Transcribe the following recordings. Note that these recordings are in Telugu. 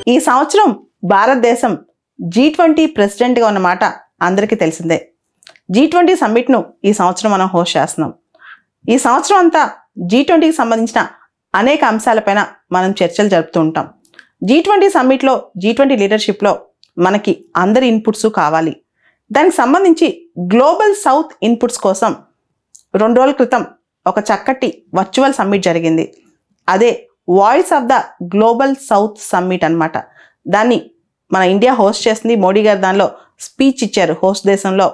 ఈ సంవత్సరం భారతదేశం G20 ప్రెసిడెంట్గా ఉన్నమాట అందరికీ తెలిసిందే. G20 సమ్మిట్ను ఈ సంవత్సరం మనం హోస్ట్ చేస్తున్నాం. ఈ సంవత్సరం అంతా G20కి సంబంధించిన అనేక అంశాలపైన మనం చర్చలు జరుపుతూ ఉంటాం. G20 సమ్మిట్లో G20 లీడర్షిప్లో మనకి అందరి ఇన్పుట్స్ కావాలి. దానికి సంబంధించి గ్లోబల్ సౌత్ ఇన్పుట్స్ కోసం 2 రోజుల క్రితం ఒక చక్కటి వర్చువల్ సమ్మిట్ జరిగింది. అదే voice of the global south summit అన్నమాట. దాన్ని మన ఇండియా హోస్ట్ చేస్తుంది. మోడీ గారు దానిలో స్పీచ్ ఇచ్చారు హోస్ట్ దేశంలో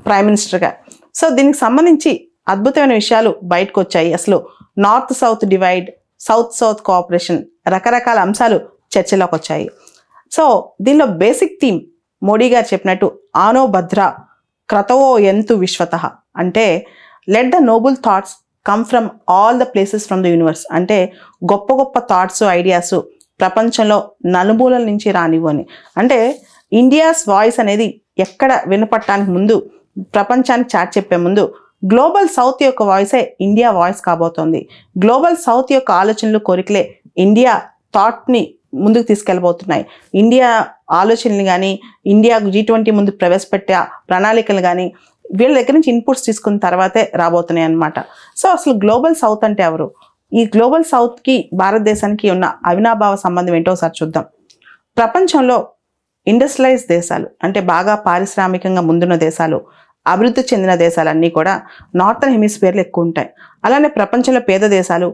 ప్రైమ్ మినిస్టర్గా. సో దీనికి సంబంధించి అద్భుతమైన విషయాలు బయటకు వచ్చాయి. అసలు north south divide, south south cooperation, రకరకాల అంశాలు చర్చలోకి వచ్చాయి. సో దీనిలో బేసిక్ థీమ్ మోడీ గారు చెప్పినట్టు ఆనో భద్ర క్రతవో ఎంతు విశ్వతః అంటే let the Nobel thoughts come from all the places from the universe. అంటే గొప్ప గొప్ప థాట్స్, ఐడియాస్ ప్రపంచంలో నలుమూలల నుంచి రానివ్వని. అంటే ఇండియాస్ వాయిస్ అనేది ఎక్కడ వినపడటానికి ముందు, ప్రపంచానికి చాటి చెప్పే ముందు గ్లోబల్ సౌత్ యొక్క వాయిసే ఇండియా వాయిస్ కాబోతోంది. గ్లోబల్ సౌత్ యొక్క ఆలోచనలు, కోరికలే ఇండియా థాట్ని ముందుకు తీసుకెళ్ళబోతున్నాయి. ఇండియా ఆలోచనలు కానీ, ఇండియా G20 ముందు ప్రవేశపెట్టే ప్రణాళికలు కానీ వీళ్ళ దగ్గర నుంచి ఇన్పుట్స్ తీసుకున్న తర్వాతే రాబోతున్నాయి అన్నమాట. సో అసలు గ్లోబల్ సౌత్ అంటే ఎవరు? ఈ గ్లోబల్ సౌత్కి భారతదేశానికి ఉన్న అవినాభావ సంబంధం ఏంటో ఒకసారి చూద్దాం. ప్రపంచంలో ఇండస్ట్రియలైజ్ దేశాలు అంటే బాగా పారిశ్రామికంగా ముందున్న దేశాలు, అభివృద్ధి చెందిన దేశాలన్నీ కూడా నార్థన్ హెమిస్ఫియర్లో ఎక్కువ ఉంటాయి. అలానే ప్రపంచంలో పేద దేశాలు,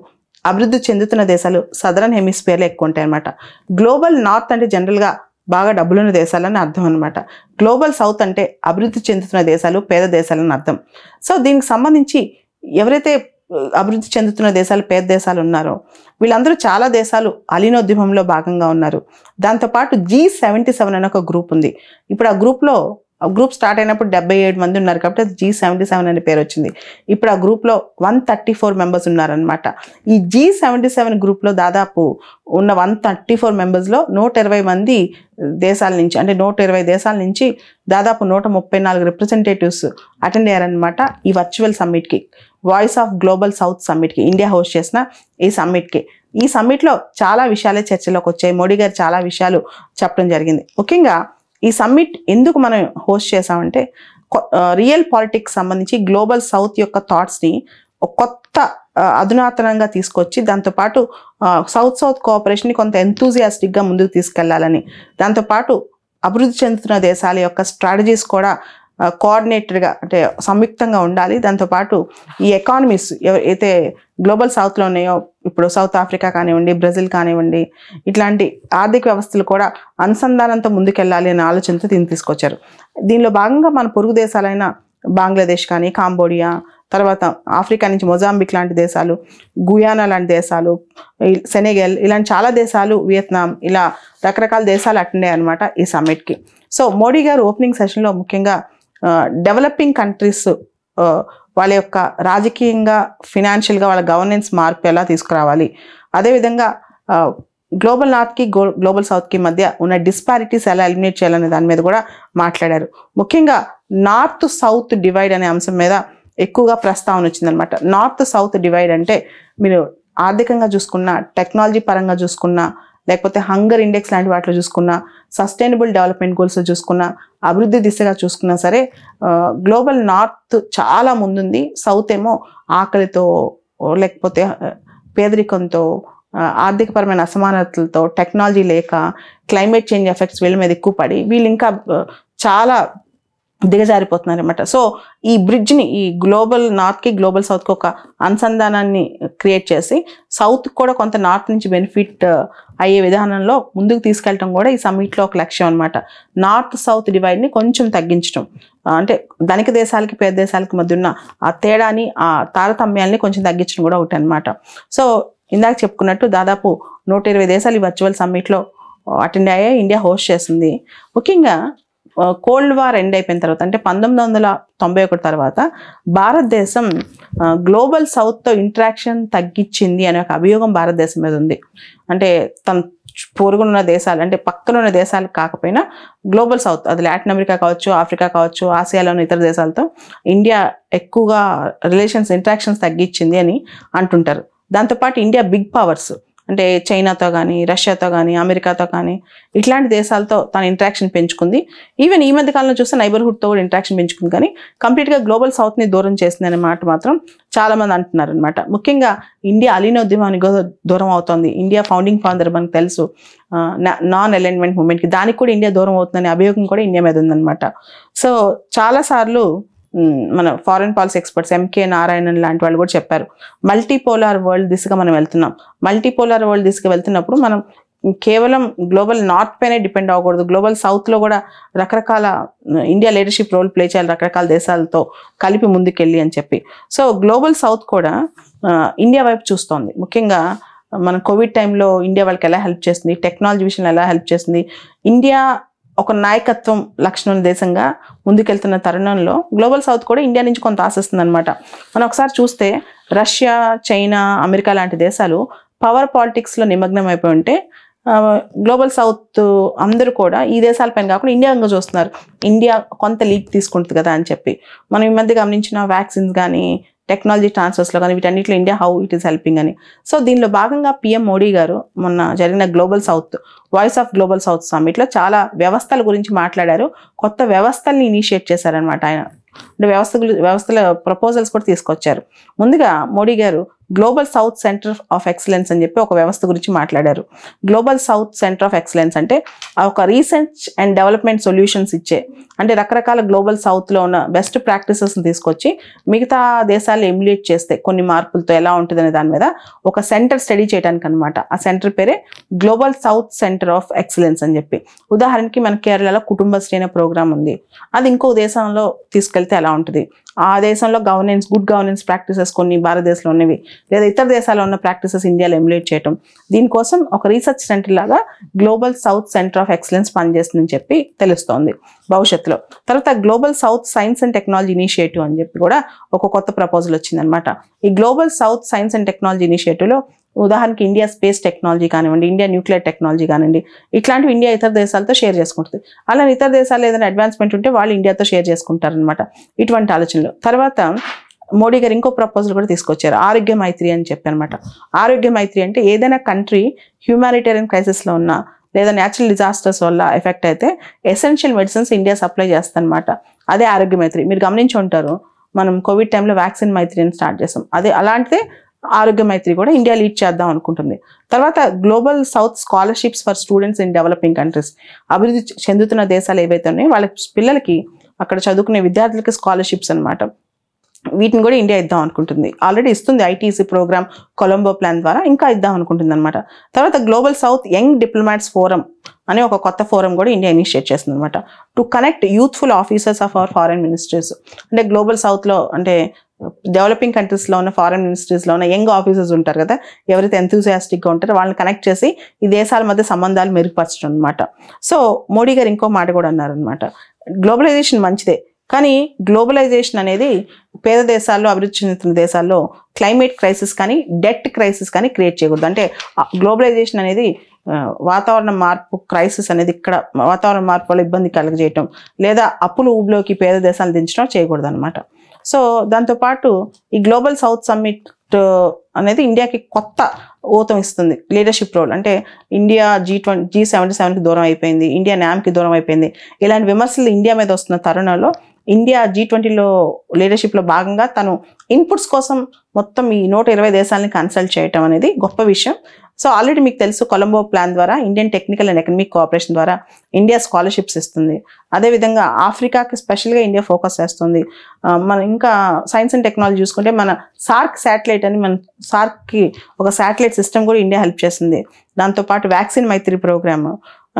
అభివృద్ధి చెందుతున్న దేశాలు సదరన్ హెమిస్ఫియర్లో ఎక్కువ ఉంటాయి అన్నమాట. గ్లోబల్ నార్త్ అంటే జనరల్గా బాగా డబ్బులున్న దేశాలని అర్థం అనమాట. గ్లోబల్ సౌత్ అంటే అభివృద్ధి చెందుతున్న దేశాలు, పేద దేశాలని అర్థం. సో దీనికి సంబంధించి ఎవరైతే అభివృద్ధి చెందుతున్న దేశాలు, పేద దేశాలు ఉన్నారో వీళ్ళందరూ చాలా దేశాలు అలీనోద్యమంలో భాగంగా ఉన్నారు. దాంతోపాటు G77 అనే ఒక గ్రూప్ ఉంది. ఇప్పుడు ఆ గ్రూప్ స్టార్ట్ అయినప్పుడు 77 మంది ఉన్నారు కాబట్టి అది G77 అనే పేరు వచ్చింది. ఇప్పుడు ఆ గ్రూప్లో 134 మెంబర్స్ ఉన్నారనమాట. ఈ G77 గ్రూప్లో దాదాపు ఉన్న 134 మెంబర్స్లో 120 మంది దేశాల నుంచి, అంటే 120 దేశాల నుంచి దాదాపు 134 రిప్రజెంటేటివ్స్ అటెండ్ అయ్యారనమాట ఈ వర్చువల్ సమ్మిట్కి, వాయిస్ ఆఫ్ గ్లోబల్ సౌత్ సమ్మిట్కి, ఇండియా హోస్ట్ చేసిన ఈ సమ్మిట్కి. ఈ సమ్మిట్లో చాలా విషయాలే చర్చలోకి వచ్చాయి. మోడీ గారు చాలా విషయాలు చెప్పడం జరిగింది. ముఖ్యంగా ఈ సమ్మిట్ ఎందుకు మనం హోస్ట్ చేసామంటే రియల్ పాలిటిక్స్ సంబంధించి గ్లోబల్ సౌత్ యొక్క థాట్స్ని ఒక కొత్త అధునాతనంగా తీసుకొచ్చి దాంతోపాటు సౌత్ సౌత్ కోఆపరేషన్ని కొంత ఎంతూజియాస్టిక్గా ముందుకు తీసుకెళ్లాలని, దాంతోపాటు అభివృద్ధి చెందుతున్న దేశాల యొక్క స్ట్రాటజీస్ కూడా కోఆర్డినేటెడ్గా అంటే సంయుక్తంగా ఉండాలి. దాంతోపాటు ఈ ఎకానమీస్ అయితే గ్లోబల్ సౌత్లో ఉన్నాయో, ఇప్పుడు సౌత్ ఆఫ్రికా కానివ్వండి, బ్రెజిల్ కానివ్వండి, ఇట్లాంటి ఆర్థిక వ్యవస్థలు కూడా అనుసంధానంతో ముందుకెళ్ళాలి అనే ఆలోచనతో దీన్ని తీసుకొచ్చారు. దీనిలో భాగంగా మన పొరుగు దేశాలైన బంగ్లాదేశ్ కానీ, కాంబోడియా, తర్వాత ఆఫ్రికా నుంచి మొజాంబిక్ లాంటి దేశాలు, గుయానా లాంటి దేశాలు, సెనెగల్ ఇలాంటి చాలా దేశాలు, వియత్నాం, ఇలా రకరకాల దేశాలు అటెండ్ అయ్యాయి అనమాట ఈ సమ్మిట్కి. సో మోడీ గారు ఓపెనింగ్ సెషన్లో ముఖ్యంగా డెవలపింగ్ కంట్రీస్ వాళ్ళ యొక్క రాజకీయంగా, ఫినాన్షియల్గా వాళ్ళ గవర్నెన్స్ మార్పు ఎలా తీసుకురావాలి, అదేవిధంగా గ్లోబల్ నార్త్కి గ్లోబల్ సౌత్కి మధ్య ఉన్న డిస్పారిటీస్ ఎలా ఎలిమినేట్ చేయాలనే దాని మీద కూడా మాట్లాడారు. ముఖ్యంగా నార్త్ సౌత్ డివైడ్ అనే అంశం మీద ఎక్కువగా ప్రస్తావన వచ్చిందనమాట. నార్త్ సౌత్ డివైడ్ అంటే మీరు ఆర్థికంగా చూసుకున్నా, టెక్నాలజీ పరంగా చూసుకున్నా, లేకపోతే హంగర్ ఇండెక్స్ లాంటి వాటిలో చూసుకున్నా, సస్టైనబుల్ డెవలప్మెంట్ గోల్స్ చూసుకున్నా, అభివృద్ధి దిశగా చూసుకున్నా సరే గ్లోబల్ నార్త్ చాలా ముందుంది. సౌత్ ఏమో ఆకలితో, లేకపోతే పేదరికంతో, ఆర్థికపరమైన అసమానతలతో, టెక్నాలజీ లేక, క్లైమేట్ చేంజ్ ఎఫెక్ట్స్ వీళ్ళ మీద ఎక్కువ పడి వీళ్ళు ఇంకా చాలా దిగజారిపోతున్నారు అనమాట. సో ఈ బ్రిడ్జ్ని, ఈ గ్లోబల్ నార్త్కి గ్లోబల్ సౌత్కి ఒక అనుసంధానాన్ని క్రియేట్ చేసి సౌత్ కూడా కొంత నార్త్ నుంచి బెనిఫిట్ అయ్యే విధానంలో ముందుకు తీసుకెళ్ళటం కూడా ఈ సమ్మిట్లో ఒక లక్ష్యం అనమాట. నార్త్ సౌత్ డివైడ్ని కొంచెం తగ్గించడం, అంటే ధనిక దేశాలకి పేద దేశాలకి మధ్య ఉన్న ఆ తేడాని, ఆ తారతమ్యాల్ని కొంచెం తగ్గించడం కూడా ఒకటి అనమాట. సో ఇందాక చెప్పుకున్నట్టు దాదాపు 120 దేశాలు ఈ వర్చువల్ సమ్మిట్లో అటెండ్ అయ్యాయి. ఇండియా హోస్ట్ చేస్తుంది. ముఖ్యంగా కోల్డ్ వార్ ఎండ్ అయిపోయిన తర్వాత, అంటే 1991 తర్వాత భారతదేశం గ్లోబల్ సౌత్తో ఇంటరాక్షన్ తగ్గించింది అనే ఒక అభియోగం భారతదేశం మీద ఉంది. అంటే తన పొరుగున్న దేశాలు, అంటే పక్కన ఉన్న దేశాలు కాకపోయినా గ్లోబల్ సౌత్, అది లాటిన్ అమెరికా కావచ్చు, ఆఫ్రికా కావచ్చు, ఆసియాలోని ఇతర దేశాలతో ఇండియా ఎక్కువగా ఇంటరాక్షన్స్ తగ్గించింది అని అంటుంటారు. దాంతోపాటు ఇండియా బిగ్ పవర్స్ అంటే చైనాతో కానీ, రష్యాతో కానీ, అమెరికాతో కానీ ఇట్లాంటి దేశాలతో తన ఇంటరాక్షన్ పెంచుకుంది. ఈవెన్ ఈ మధ్య కాలంలో చూస్తే నైబర్హుడ్తో కూడా ఇంటరాక్షన్ పెంచుకుంది. కానీ కంప్లీట్గా గ్లోబల్ సౌత్ని దూరం చేసింది అనే మాట మాత్రం చాలామంది అంటున్నారు అనమాట. ముఖ్యంగా ఇండియా అలీనోద్యమానికి దూరం అవుతుంది. ఇండియా ఫౌండింగ్ ఫాదర్ మనకు తెలుసు, నాన్ అలైన్మెంట్ మూవ్మెంట్కి, దానికి కూడా ఇండియా దూరం అవుతుందనే అభియోగం కూడా ఇండియా మీద ఉందన్నమాట. సో చాలాసార్లు మన foreign policy experts MK Narayanan లాంటి వాళ్ళు కూడా చెప్పారు, మల్టీపోలార్ వరల్డ్ దిశగా మనం వెళ్తున్నాం. మల్టీపోలార్ వరల్డ్ దిశగా వెళ్తున్నప్పుడు మనం కేవలం గ్లోబల్ నార్త్ పైనే డిపెండ్ అవ్వకూడదు, గ్లోబల్ సౌత్లో కూడా రకరకాల ఇండియా లీడర్షిప్ రోల్ ప్లే చేయాలి, రకరకాల దేశాలతో కలిపి ముందుకెళ్ళి అని చెప్పి. సో గ్లోబల్ సౌత్ కూడా ఇండియా వైపు చూస్తోంది. ముఖ్యంగా మన కోవిడ్ టైంలో ఇండియా వాళ్ళకి ఎలా హెల్ప్ చేస్తుంది, టెక్నాలజీ విషయంలో ఎలా హెల్ప్ చేస్తుంది, ఇండియా ఒక నాయకత్వం లక్షణం దేశంగా ముందుకెళ్తున్న తరుణంలో గ్లోబల్ సౌత్ కూడా ఇండియా నుంచి కొంత ఆశిస్తుంది అనమాట. మనం ఒకసారి చూస్తే రష్యా, చైనా, అమెరికా లాంటి దేశాలు పవర్ పాలిటిక్స్లో నిమగ్నం అయిపోయి ఉంటే గ్లోబల్ సౌత్ అందరూ కూడా ఈ దేశాలపైన కాకుండా ఇండియా ఇంకా చూస్తున్నారు, ఇండియా కొంత లీడ్ తీసుకుంటుంది కదా అని చెప్పి. మనం ఈ మధ్య గమనించిన వ్యాక్సిన్స్ కానీ, టెక్నాలజీ ట్రాన్స్ఫర్స్లో కానీ వీటన్నిటిలో India how it is helping అని. సో దీనిలో భాగంగా పిఎం మోడీ గారు మొన్న జరిగిన global south voice of global south సమ్మిట్లో చాలా వ్యవస్థల గురించి మాట్లాడారు, కొత్త వ్యవస్థల్ని ఇనిషియేట్ చేశారనమాట ఆయన. అంటే వ్యవస్థల ప్రపోజల్స్ కూడా తీసుకొచ్చారు. ముందుగా మోడీ గారు global south centre of excellence అని చెప్పి ఒక వ్యవస్థ గురించి మాట్లాడారు. Global south centre of excellence అంటే ఒక రీసెర్చ్ అండ్ డెవలప్మెంట్ సొల్యూషన్స్ ఇచ్చే, అంటే రకరకాల గ్లోబల్ సౌత్లో ఉన్న బెస్ట్ ప్రాక్టీసెస్ని తీసుకొచ్చి మిగతా దేశాలు ఎమ్యులేట్ చేస్తే కొన్ని మార్పులతో ఎలా ఉంటుందనే దాని మీద ఒక సెంటర్ స్టడీ చేయడానికి అనమాట. ఆ సెంటర్ పేరే global south centre of excellence అని చెప్పి. ఉదాహరణకి మన కేరళలో కుటుంబశ్రీ అనే ప్రోగ్రామ్ ఉంది, అది ఇంకో దేశంలో తీసుకెళ్తే ఎలా ఉంటుంది, ఆ దేశంలో గుడ్ గవర్నెన్స్ ప్రాక్టీసెస్ కొన్ని భారతదేశంలో ఉన్నవి లేదా ఇతర దేశాల్లో ఉన్న ప్రాక్టీసెస్ ఇండియాలో ఎమ్యులేట్ చేయటం, దీనికోసం ఒక రీసెర్చ్ సెంటర్ లాగా global south centre of excellence పనిచేస్తుందని చెప్పి తెలుస్తోంది భవిష్యత్తులో. తర్వాత global south science and technology initiative అని చెప్పి కూడా ఒక కొత్త ప్రపోజల్ వచ్చిందనమాట. ఈ global south science and technology ఇనిషియేటివ్లో ఉదాహరణకి ఇండియా స్పేస్ టెక్నాలజీ కానివ్వండి, ఇండియా న్యూక్లియర్ టెక్నాలజీ కానివ్వండి, ఇట్లాంటివి ఇండియా ఇతర దేశాలతో షేర్ చేసుకుంటుంది. అలా ఇతర దేశాలు ఏదైనా అడ్వాన్స్మెంట్ ఉంటే వాళ్ళు ఇండియాతో షేర్ చేసుకుంటారనమాట, ఇటువంటి ఆలోచనలు. తర్వాత మోడీ గారు ఇంకో ప్రపోజల్ కూడా తీసుకొచ్చారు, ఆరోగ్య మైత్రి అని చెప్పి అనమాట. ఆరోగ్య మైత్రి అంటే ఏదైనా కంట్రీ హ్యూమానిటేరియన్ క్రైసిస్లో ఉన్నా లేదా న్యాచురల్ డిజాస్టర్స్ వల్ల ఎఫెక్ట్ అయితే ఎసెన్షియల్ మెడిసిన్స్ ఇండియా సప్లై చేస్తుందన్నమాట. అదే ఆరోగ్య మైత్రి. మీరు గమనించి ఉంటారు, మనం కోవిడ్ టైంలో వ్యాక్సిన్ మైత్రి అని స్టార్ట్ చేస్తాం, అదే అలాంటిదే ఆరోగ్య మైత్రి కూడా ఇండియా లీడ్ చేద్దాం అనుకుంటుంది. తర్వాత global south scholarships for students in developing countries, అభివృద్ధి చెందుతున్న దేశాలు ఏవైతే ఉన్నాయో వాళ్ళ పిల్లలకి అక్కడ చదువుకునే విద్యార్థులకి స్కాలర్షిప్స్ అనమాట, వీటిని కూడా ఇండియా ఇద్దాం అనుకుంటుంది. ఆల్రెడీ ఇస్తుంది ఐటీసీ ప్రోగ్రామ్ కొలంబో ప్లాన్ ద్వారా, ఇంకా ఇద్దాం అనుకుంటుంది అనమాట. తర్వాత global south young diplomats forum అనే ఒక కొత్త ఫోరం కూడా ఇండియా ఇనిషియేట్ చేస్తుంది అనమాట, to connect youthful officers of our foreign ministries. అంటే గ్లోబల్ సౌత్లో అంటే డెవలపింగ్ కంట్రీస్లో ఉన్న ఫారెన్ మినిస్ట్రీస్లో ఉన్న యంగ్ ఆఫీసర్స్ ఉంటారు కదా, ఎవరైతే ఎంతూజియాస్టిక్గా ఉంటారో వాళ్ళని కనెక్ట్ చేసి ఈ దేశాల మధ్య సంబంధాలు మెరుగుపరచడం అనమాట. సో మోడీ గారు ఇంకో మాట కూడా అన్నారనమాట, గ్లోబలైజేషన్ మంచిదే, కానీ గ్లోబలైజేషన్ అనేది పేద దేశాల్లో, అభివృద్ధి చెందుతున్న దేశాల్లో క్లైమేట్ క్రైసిస్ కానీ డెట్ క్రైసిస్ కానీ క్రియేట్ చేయకూడదు. అంటే గ్లోబలైజేషన్ అనేది వాతావరణ మార్పు క్రైసిస్ అనేది ఇక్కడ వాతావరణ మార్పు వల్ల ఇబ్బంది కలుగజేయటం లేదా అప్పులు ఊబిలోకి పేద దేశాలు దించడం చేయకూడదు అనమాట. సో దాంతోపాటు ఈ గ్లోబల్ సౌత్ సమ్మిట్ అనేది ఇండియాకి కొత్త ఊతం ఇస్తుంది, లీడర్షిప్ రోల్. అంటే ఇండియా G77కి దూరం అయిపోయింది, ఇండియా NAMకి దూరం అయిపోయింది, ఇలాంటి విమర్శలు ఇండియా మీద వస్తున్న తరుణంలో ఇండియా G20లో లీడర్షిప్లో భాగంగా తను ఇన్పుట్స్ కోసం మొత్తం ఈ 120 దేశాలని కన్సల్ట్ చేయటం అనేది గొప్ప విషయం. సో ఆల్రెడీ మీకు తెలుసు, కొలంబో ప్లాన్ ద్వారా Indian technical and economic cooperation ద్వారా ఇండియా స్కాలర్షిప్స్ ఇస్తుంది. అదేవిధంగా ఆఫ్రికాకి స్పెషల్గా ఇండియా ఫోకస్ చేస్తుంది. మన ఇంకా సైన్స్ అండ్ టెక్నాలజీ చూసుకుంటే మన సార్క్ శాటిలైట్ అని, మన సార్క్కి ఒక శాటిలైట్ సిస్టమ్ కూడా ఇండియా హెల్ప్ చేస్తుంది. దాంతోపాటు వ్యాక్సిన్ మైత్రి ప్రోగ్రామ్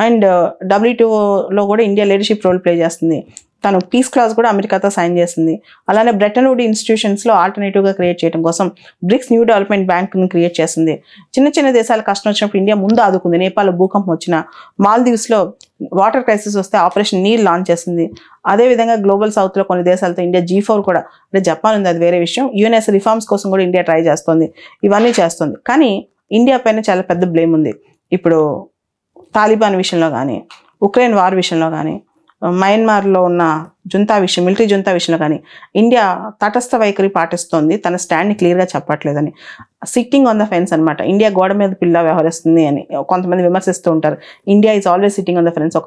అండ్ WTOలో కూడా ఇండియా లీడర్షిప్ రోల్ ప్లే చేస్తుంది. తను పీస్ క్లాజ్ కూడా అమెరికాతో సైన్ చేసింది. అలానే బ్రెటన్ వుడ్ ఇన్స్టిట్యూషన్స్లో ఆల్టర్నేటివ్గా క్రియేట్ చేయడం కోసం బ్రిక్స్ న్యూ డెవలప్మెంట్ బ్యాంక్ని క్రియేట్ చేసింది. చిన్న చిన్న దేశాలు కష్టం వచ్చినప్పుడు ఇండియా ముందు ఆదుకుంది. నేపాల్లో భూకంపం వచ్చిన, మాల్దీవ్స్లో వాటర్ క్రైసిస్ వస్తే ఆపరేషన్ నీల్ లాంచ్ చేసింది. అదేవిధంగా గ్లోబల్ సౌత్లో కొన్ని దేశాలతో ఇండియా G4 కూడా, అంటే జపాన్ ఉంది, అది వేరే విషయం, UNS రిఫార్మ్స్ కోసం కూడా ఇండియా ట్రై చేస్తుంది, ఇవన్నీ చేస్తుంది. కానీ ఇండియా పైన చాలా పెద్ద బ్లేమ్ ఉంది. ఇప్పుడు తాలిబాన్ విషయంలో కానీ, ఉక్రెయిన్ వార్ విషయంలో కానీ, మయన్మార్లో ఉన్న మిలిటరీ జుంతా విషయంలో కానీ ఇండియా తటస్థ వైఖరి పాటిస్తోంది, తన స్టాండ్ని క్లియర్గా చెప్పట్లేదని. సిట్టింగ్ ఆన్ ద ఫెన్స్ అనమాట. ఇండియా గోడ మీద పిల్ల వ్యవహరిస్తుంది అని కొంతమంది విమర్శిస్తూ ఉంటారు. India is always sitting on the fence.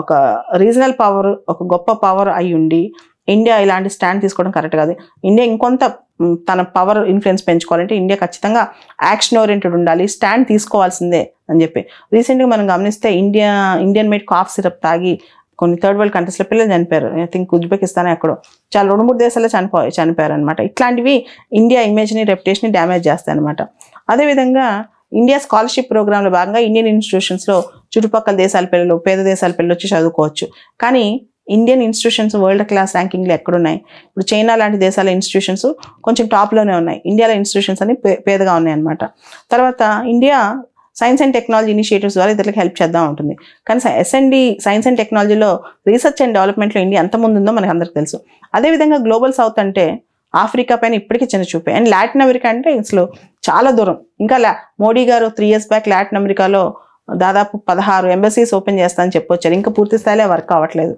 ఒక రీజనల్ పవర్, ఒక గొప్ప పవర్ అయి ఉండి ఇండియా ఇలాంటి స్టాండ్ తీసుకోవడం కరెక్ట్ కాదు. ఇండియా ఇంకొంత తన పవర్ ఇన్ఫ్లుయెన్స్ పెంచుకోవాలంటే ఇండియా ఖచ్చితంగా యాక్షన్ ఓరియంటెడ్ ఉండాలి, స్టాండ్ తీసుకోవాల్సిందే అని చెప్పి. రీసెంట్గా మనం గమనిస్తే ఇండియన్ మేడ్ కాఫ్ సిరప్ తాగి కొన్ని థర్డ్ వరల్డ్ కంట్రీస్లో పిల్లలు చనిపోయారు. ఐ థింక్ ఉజ్బెకిస్తాన్ ఎక్కడో చాలా 2-3 దేశాల్లో చనిపోయారు అనమాట. ఇట్లాంటివి ఇండియా ఇమేజ్ని, రెప్యుటేషన్ని డ్యామేజ్ చేస్తాయి అనమాట. అదేవిధంగా ఇండియా స్కాలర్షిప్ ప్రోగ్రాంలో భాగంగా ఇండియన్ ఇన్స్టిట్యూషన్స్లో చుట్టుపక్కల దేశాల పిల్లలు, పేద దేశాల పిల్లలు వచ్చి చదువుకోవచ్చు. కానీ ఇండియన్ ఇన్స్టిట్యూషన్స్ వరల్డ్ క్లాస్ ర్యాంకింగ్లో ఎక్కడున్నాయి? ఇప్పుడు చైనా లాంటి దేశాల ఇన్స్టిట్యూషన్స్ కొంచెం టాప్లోనే ఉన్నాయి, ఇండియాలో ఇన్స్టిట్యూషన్స్ అన్ని పేదగా ఉన్నాయి అనమాట. తర్వాత India science and technology initiatives ద్వారా ఇతరులకు హెల్ప్ చేద్దాం ఉంటుంది. కానీ ఎస్ఎండి సైన్స్ అండ్ టెక్నాలజీలో రీసెర్చ్ అండ్ డెవలప్మెంట్లో ఇండియా ఎంత ముందు ఉందో మనకు అందరికి తెలుసు. అదేవిధంగా గ్లోబల్ సౌత్ అంటే ఆఫ్రికా పైన ఇప్పటికీ చిన్న చూపే. అండ్ లాటిన్ అమెరికా అంటే అసలు చాలా దూరం. ఇంకా మోడీ గారు 3 years బ్యాక్ లాటిన్ అమెరికాలో దాదాపు 16 ఎంబసీస్ ఓపెన్ చేస్తానని చెప్పొచ్చారు. ఇంకా పూర్తి స్థాయిలో వర్క్ అవ్వట్లేదు.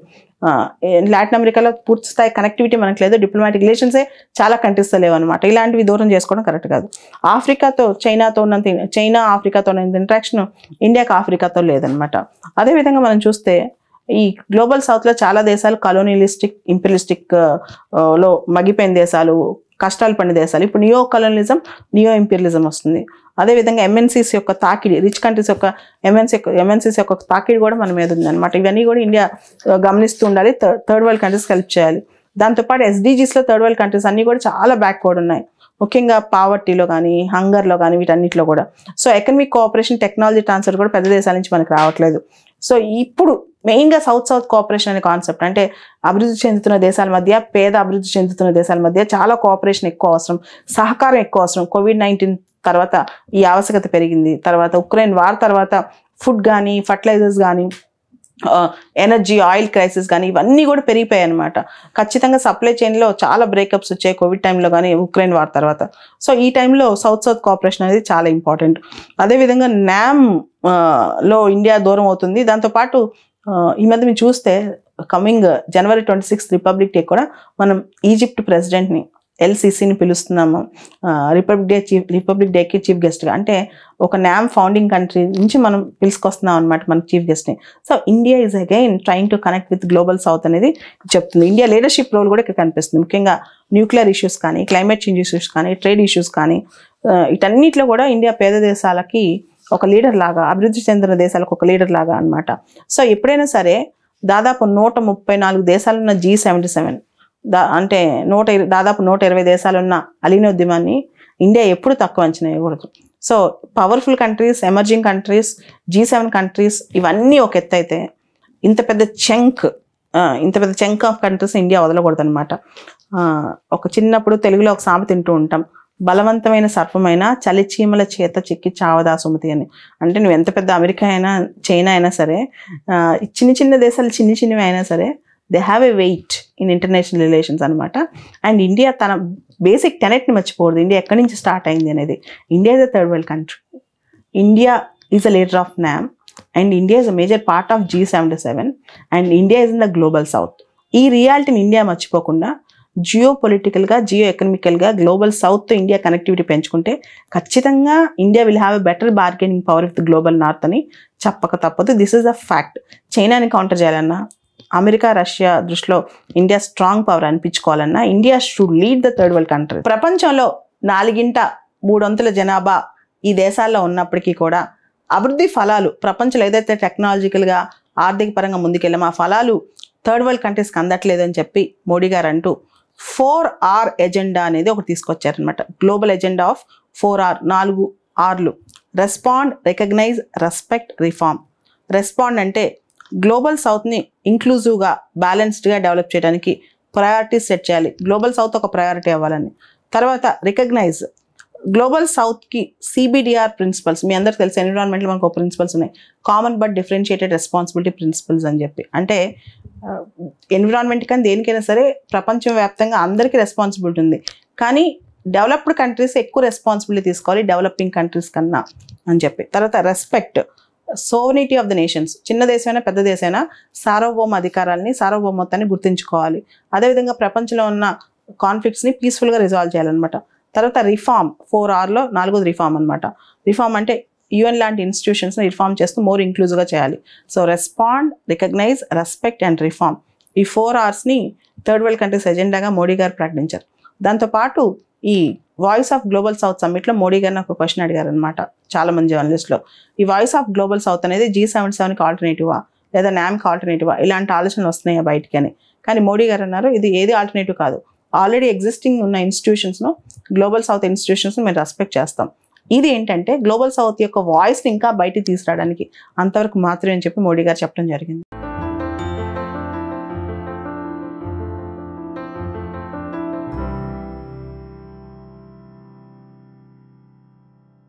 లాటిన్ అమెరికాలో పూర్తి స్థాయి కనెక్టివిటీ మనకు లేదు, డిప్లొమాటిక్ రిలేషన్సే చాలా కంట్రీస్తో లేవు అనమాట. ఇలాంటివి దూరం చేసుకోవడం కరెక్ట్ కాదు. చైనా ఆఫ్రికాతో ఉన్నంత ఇంట్రాక్షన్ ఇండియాకి ఆఫ్రికాతో లేదనమాట. అదేవిధంగా మనం చూస్తే ఈ గ్లోబల్ సౌత్లో చాలా దేశాలు కలోనియలిస్టిక్, ఇంపీరియలిస్టిక్ లో మగిపోయిన దేశాలు, కష్టాలు పడిన దేశాలు. ఇప్పుడు నియో కలోనియలిజం, నియో ఇంపీరియలిజం వస్తుంది. అదేవిధంగా ఎంఎన్సీస్ యొక్క తాకిడి, రిచ్ కంట్రీస్ యొక్క ఎంఎన్సీస్ యొక్క తాకిడి కూడా మన మీద ఉందన్నమాట. ఇవన్నీ కూడా ఇండియా గమనిస్తూ ఉండాలి, థర్డ్ వరల్డ్ కంట్రీస్కి హెల్ప్ చేయాలి. దాంతోపాటు SDGsలో థర్డ్ వరల్డ్ కంట్రీస్ అన్నీ కూడా చాలా బ్యాక్వర్డ్ ఉన్నాయి, ముఖ్యంగా పావర్టీలో కానీ, హంగర్లో కానీ, వీటన్నిటిలో కూడా. So economic cooperation, technology transfer కూడా పెద్ద దేశాల నుంచి మనకు రావట్లేదు. సో ఇప్పుడు మెయిన్గా సౌత్ కోఆపరేషన్ అనే కాన్సెప్ట్, అంటే అభివృద్ధి చెందుతున్న దేశాల మధ్య, పేద అభివృద్ధి చెందుతున్న దేశాల మధ్య చాలా కోఆపరేషన్ ఎక్కువ అవసరం, సహకారం ఎక్కువ అవసరం. COVID-19 తర్వాత ఈ ఆవశ్యకత పెరిగింది. తర్వాత ఉక్రెయిన్ వార్ తర్వాత ఫుడ్ కానీ, ఫర్టిలైజర్స్ కానీ, ఎనర్జీ, ఆయిల్ క్రైసిస్ కానీ ఇవన్నీ కూడా పెరిగిపోయాయి అనమాట. ఖచ్చితంగా సప్లై చైన్లో చాలా బ్రేకప్స్ వచ్చాయి కోవిడ్ టైంలో కానీ, ఉక్రెయిన్ వార్ తర్వాత. సో ఈ టైంలో సౌత్ కోఆపరేషన్ అనేది చాలా ఇంపార్టెంట్. అదేవిధంగా NAM లో ఇండియా దూరం అవుతుంది. దాంతోపాటు ఈ మధ్య మీరు చూస్తే కమింగ్ January 26 రిపబ్లిక్ డే కూడా మనం ఈజిప్ట్ ప్రెసిడెంట్ని LCCని పిలుస్తున్నాము రిపబ్లిక్ డేకి చీఫ్ గెస్ట్గా. అంటే ఒక NAM ఫౌండింగ్ కంట్రీ నుంచి మనం పిలుచుకొస్తున్నాం అనమాట మన చీఫ్ గెస్ట్ని. So India is again trying to connect with global south అనేది చెప్తుంది. ఇండియా లీడర్షిప్ రోల్ కూడా ఇక్కడ కనిపిస్తుంది, ముఖ్యంగా న్యూక్లియర్ ఇష్యూస్ కానీ, క్లైమేట్ చేంజ్ ఇష్యూస్ కానీ, ట్రేడ్ ఇష్యూస్ కానీ, వీటన్నిటిలో కూడా ఇండియా పేద దేశాలకి ఒక లీడర్ లాగా, అభివృద్ధి చెందిన దేశాలకు ఒక లీడర్ లాగా అనమాట. సో ఎప్పుడైనా సరే దాదాపు 134 దేశాలున్న G77, అంటే దాదాపు 120 దేశాలున్న అలీనోద్యమాన్ని ఇండియా ఎప్పుడు తక్కువ అంచనా వేయకూడదు. So powerful countries, emerging countries, G7 countries ఇవన్నీ ఒక ఎత్తు అయితే, ఇంత పెద్ద చంక్ ఆఫ్ కంట్రీస్ ఇండియా వదలకూడదు అనమాట. ఒక చిన్నప్పుడు తెలుగులో ఒక సామెత తింటూ ఉంటాం, బలవంతమైన సర్పమైన చలిచీమల చేత చిక్కి చావదా సుమతి అని. అంటే నువ్వు ఎంత పెద్ద అమెరికా అయినా, చైనా అయినా సరే, చిన్న దేశాలు చిన్నవి అయినా సరే, they have a weight in international relations అనమాట. అండ్ ఇండియా తన బేసిక్ టెనెట్ని మర్చిపోకూడదు. ఇండియా ఎక్కడి నుంచి స్టార్ట్ అయింది అనేది. India is a third world country, India is a leader of NAM, and India is a major part of G77, and India is in the global south. ఈ రియాలిటీని ఇండియా మర్చిపోకుండా జియో పొలిటికల్గా, జియో ఎకనామికల్గా గ్లోబల్ సౌత్తో ఇండియా కనెక్టివిటీ పెంచుకుంటే ఖచ్చితంగా India will have a better bargaining power with global north అని చెప్పక తప్పదు. This is a fact. చైనాని కౌంటర్ చేయాలన్నా, అమెరికా, రష్యా దృష్టిలో ఇండియా స్ట్రాంగ్ పవర్ అనిపించుకోవాలన్నా, India should lead the third world country. ప్రపంచంలో 4/3 జనాభా ఈ దేశాల్లో ఉన్నప్పటికీ కూడా అభివృద్ధి ఫలాలు ప్రపంచంలో ఏదైతే టెక్నాలజికల్గా, ఆర్థిక పరంగా ముందుకెళ్ళామో ఆ ఫలాలు థర్డ్ వరల్డ్ కంట్రీస్కి అందట్లేదని చెప్పి మోడీ గారు అంటూ 4R ఎజెండా అనేది ఒకటి తీసుకొచ్చారనమాట. గ్లోబల్ ఎజెండా ఆఫ్ 4R, 4 Rలు. Respond, recognise, respect, reform. Respond అంటే గ్లోబల్ సౌత్ని ఇంక్లూజివ్గా, బ్యాలెన్స్డ్గా డెవలప్ చేయడానికి ప్రయారిటీస్ సెట్ చేయాలి. గ్లోబల్ సౌత్ ఒక ప్రయారిటీ అవ్వాలని. తర్వాత రికగ్నైజ్, గ్లోబల్ సౌత్కి CBDR ప్రిన్సిపల్స్, మీ అందరికి తెలిసి ఎన్విరాన్మెంట్లో మనకు ఒక ప్రిన్సిపల్స్ ఉన్నాయి, common but differentiated responsibility principles అని చెప్పి. అంటే ఎన్విరాన్మెంట్ కానీ దేనికైనా సరే ప్రపంచవ్యాప్తంగా అందరికీ రెస్పాన్సిబిలిటీ ఉంది, కానీ డెవలప్డ్ కంట్రీస్ ఎక్కువ రెస్పాన్సిబిలిటీ తీసుకోవాలి డెవలపింగ్ కంట్రీస్ కన్నా అని చెప్పి. తర్వాత రెస్పెక్ట్, సోవనిటీ ఆఫ్ ద నేషన్స్, చిన్న దేశమైనా పెద్ద దేశమైనా సార్వభౌమ అధికారాలని, సార్వభౌమత్వాన్ని గుర్తించుకోవాలి. అదేవిధంగా ప్రపంచంలో ఉన్న కాన్ఫ్లిక్ట్స్ని పీస్ఫుల్గా రిజాల్వ్ చేయాలన్నమాట. తర్వాత రిఫార్మ్, 4Rలో 4ది రిఫార్మ్ అనమాట. రిఫార్మ్ అంటే UN లాంటి ఇన్స్టిట్యూషన్స్ని రిఫార్మ్ చేస్తూ మోర్ ఇంక్లూజివ్గా చేయాలి. So respond, recognise, respect and reform, ఈ 4Rsని థర్డ్ వరల్డ్ కంట్రీస్ ఎజెండాగా మోడీ గారు ప్రకటించారు. దాంతోపాటు ఈ వాయిస్ ఆఫ్ గ్లోబల్ సౌత్ సమ్మిట్లో మోడీ గారిని ఒక క్వశ్చన్ అడిగారు అనమాట చాలా మంది జర్నలిస్టులు. ఈ వాయిస్ ఆఫ్ గ్లోబల్ సౌత్ అనేది G77కి ఆల్టర్నేటివా లేదా NAMకి ఆల్టర్నేటివా, ఇలాంటి ఆలోచనలు వస్తున్నాయా బయటికి అని. కానీ మోడీ గారు అన్నారు, ఇది ఏది ఆల్టర్నేటివ్ కాదు, ఆల్రెడీ ఎగ్జిస్టింగ్ ఉన్న ఇన్స్టిట్యూషన్స్ను, గ్లోబల్ సౌత్ ఇన్స్టిట్యూషన్స్ను మేము రెస్పెక్ట్ చేస్తాం. ఇది ఏంటంటే గ్లోబల్ సౌత్ యొక్క వాయిస్ని ఇంకా బయటికి తీసుకురావడానికి అంతవరకు మాత్రమే అని చెప్పి మోడీ గారు చెప్పడం జరిగింది.